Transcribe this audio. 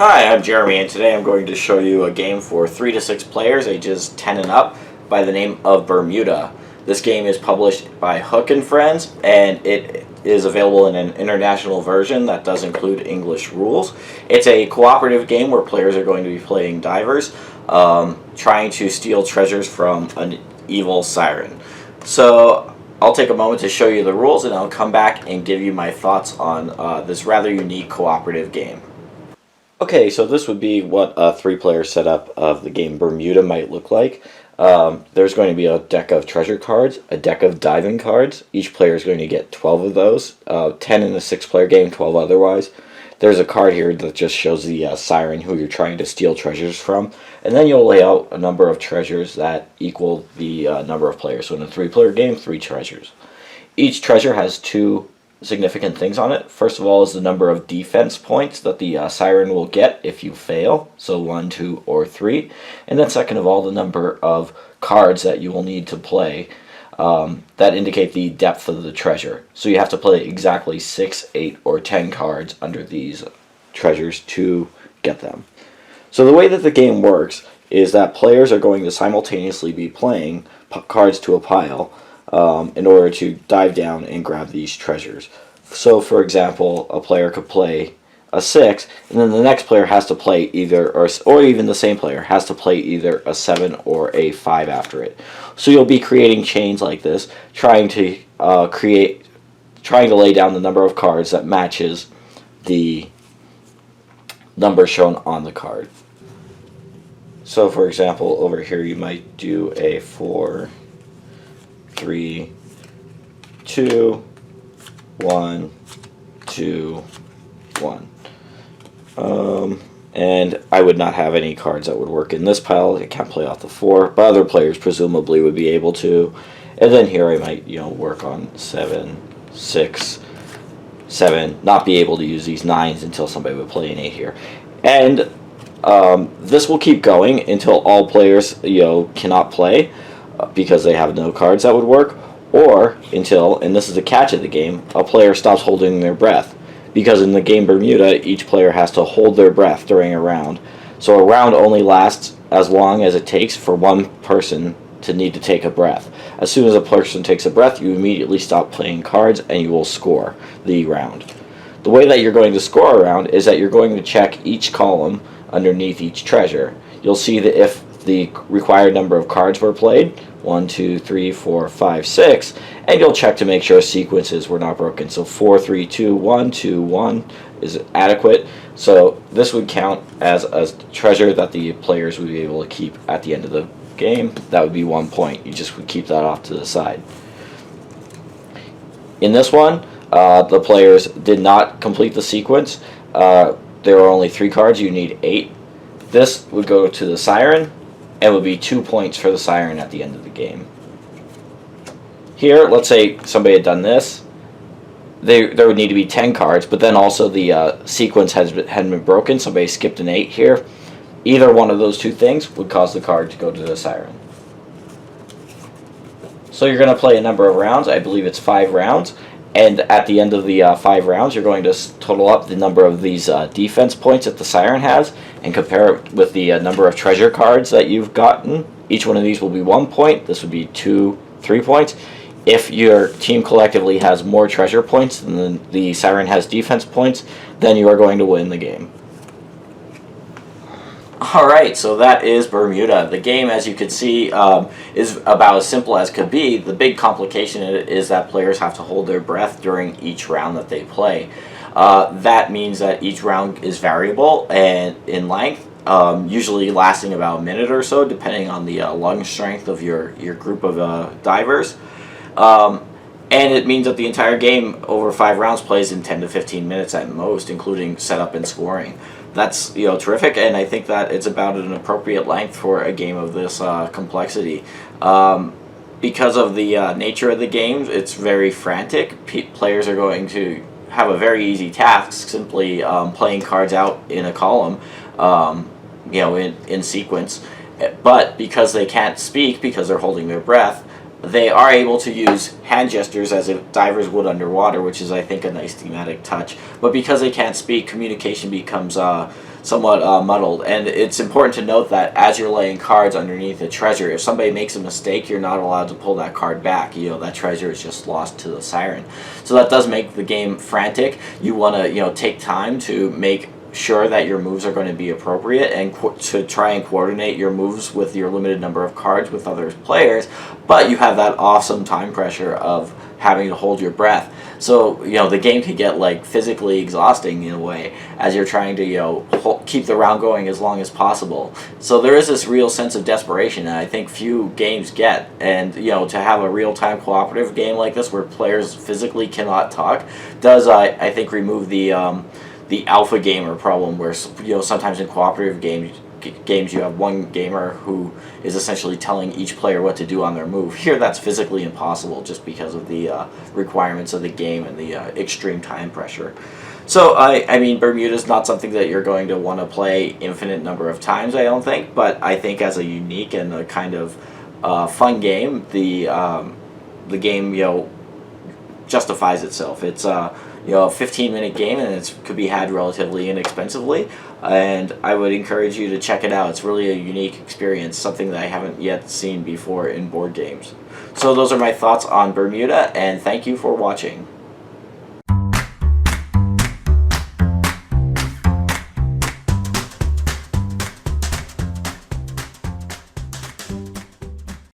Hi, I'm Jeremy, and today I'm going to show you a game for 3 to 6 players, ages 10 and up, by the name of Bermuda. This game is published by Hook and Friends, and it is available in an international version that does include English rules. It's a cooperative game where players are going to be playing divers, trying to steal treasures from an evil siren. So I'll take a moment to show you the rules, and I'll come back and give you my thoughts on this rather unique cooperative game. Okay, so this would be what a 3-player setup of the game Bermuda might look like. There's going to be a deck of treasure cards, a deck of diving cards. Each player is going to get 12 of those, 10 in a 6-player game, 12 otherwise. There's a card here that just shows the siren who you're trying to steal treasures from. And then you'll lay out a number of treasures that equal the number of players. So in a 3-player game, 3 treasures. Each treasure has 2 significant things on it. First of all is the number of defense points that the siren will get if you fail, so 1, 2, or 3. And then second of all, the number of cards that you will need to play that indicate the depth of the treasure. So you have to play exactly 6, 8, or 10 cards under these treasures to get them. So the way that the game works is that players are going to simultaneously be playing cards to a pile in order to dive down and grab these treasures. So, for example, a player could play a 6, and then the next player has to play either, or even the same player has to play either a 7 or a 5 after it. So you'll be creating chains like this, trying to lay down the number of cards that matches the number shown on the card. So, for example, over here you might do a 4, 3, 2, 1, 2, 1. And I would not have any cards that would work in this pile. I can't play off the 4, but other players presumably would be able to. And then here I might, work on 7, 6, 7, not be able to use these 9s until somebody would play an 8 here. And this will keep going until all players, cannot play because they have no cards that would work, or until, and this is the catch of the game, a player stops holding their breath. Because in the game Bermuda, each player has to hold their breath during a round. So a round only lasts as long as it takes for one person to need to take a breath. As soon as a person takes a breath, you immediately stop playing cards and you will score the round. The way that you're going to score a round is that you're going to check each column underneath each treasure. You'll see that if the required number of cards were played, 1, 2, 3, 4, 5, 6, and you'll check to make sure sequences were not broken. So 4, 3, 2, 1, 2, 1 is adequate. So this would count as a treasure that the players would be able to keep at the end of the game. That would be 1 point. You just would keep that off to the side. In this one, the players did not complete the sequence. There are only 3 cards. You need 8. This would go to the siren, and would be 2 points for the siren at the end of the game. Here, let's say somebody had done this. There would need to be 10 cards, but then also the sequence hadn't been broken. Somebody skipped an 8 here. Either one of those 2 things would cause the card to go to the siren. So you're going to play a number of rounds. I believe it's 5 rounds. And at the end of the 5 rounds, you're going to total up the number of these defense points that the siren has and compare it with the number of treasure cards that you've gotten. Each one of these will be 1 point. This would be 2, 3 points. If your team collectively has more treasure points than the siren has defense points, then you are going to win the game. Alright, so that is Bermuda. The game, as you can see, is about as simple as could be. The big complication is that players have to hold their breath during each round that they play. That means that each round is variable and in length, usually lasting about a minute or so, depending on the lung strength of your group of divers. And it means that the entire game over 5 rounds plays in 10 to 15 minutes at most, including setup and scoring. That's terrific, and I think that it's about an appropriate length for a game of this complexity. Because of the nature of the game, it's very frantic. Players are going to have a very easy task, simply playing cards out in a column, in sequence. But because they can't speak, because they're holding their breath, they are able to use hand gestures as if divers would underwater, which is, I think, a nice thematic touch. But because they can't speak, communication becomes somewhat muddled. And it's important to note that as you're laying cards underneath a treasure, if somebody makes a mistake, you're not allowed to pull that card back. That treasure is just lost to the siren. So that does make the game frantic. You want to, take time to make sure that your moves are going to be appropriate and to try and coordinate your moves with your limited number of cards with other players, but you have that awesome time pressure of having to hold your breath. So the game can get like physically exhausting in a way as you're trying to keep the round going as long as possible. So there is this real sense of desperation that I think few games get, and to have a real-time cooperative game like this where players physically cannot talk does I think remove the alpha gamer problem, where sometimes in cooperative games you have one gamer who is essentially telling each player what to do on their move. Here that's physically impossible just because of the requirements of the game and the extreme time pressure. So I mean, Bermuda is not something that you're going to want to play infinite number of times, I don't think, but I think as a unique and a kind of fun game, the game justifies itself. It's a 15-minute game, and it could be had relatively inexpensively, and I would encourage you to check it out. It's really a unique experience, something that I haven't yet seen before in board games. So those are my thoughts on Bermuda, and thank you for watching.